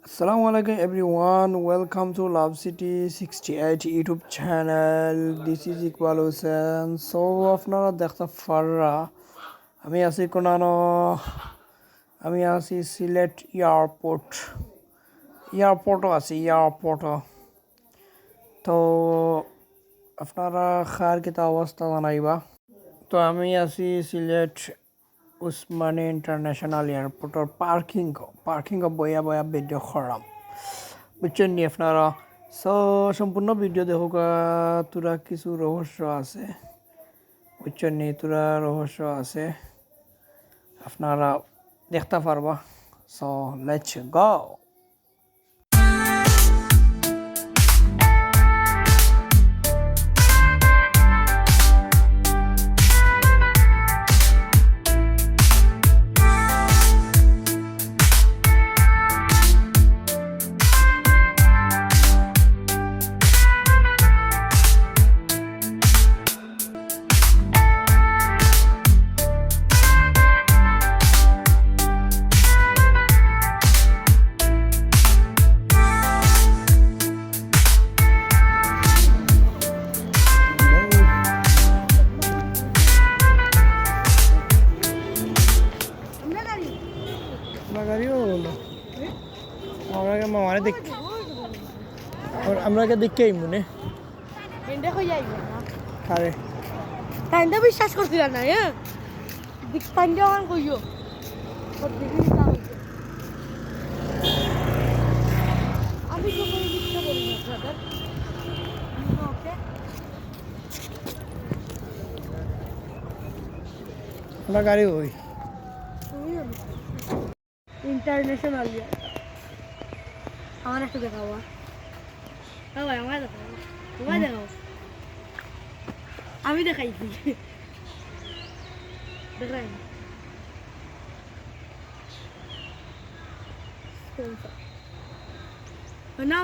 Assalamualaikum everyone, welcome to Love City 68 YouTube channel. This is Iqbal Hussain. So আপনারা দেখতে পাররা আমি আছি কোনানো আমি আছি সিলেট এয়ারপোর্টও আছি এয়ারপোর্টও তো আপনারা খার কিতা অবস্থা জানাইবা তো আমি আছি সিলেট উসমানী ইন্টারন্যাশনাল এয়ারপোর্টের পার্কিং বয়া ভিডিও করাম বুঝছেন নি আপনারা সো সম্পূর্ণ ভিডিও দেখো তোরা কিছু রহস্য আছে বুঝছেন নি তোরা রহস্য আছে আপনারা দেখতে পারবা সো লেটস গো গাড়িও হলো আমরা দেখ আমরা দেখে মনে কারে তাইন্দা বিশ্বাস করছিল না হ্যাঁ তাইন্দা ওখান কইও আমি তো করে ইচ্ছা করি না ব্রাদার ওকে আমরা গাড়ি হই ইন্টারন্যাশনাল আমার একটু দেখাও ভাই আমার দেখাও তোমার দেখাও আমি দেখাইছি দেখাই না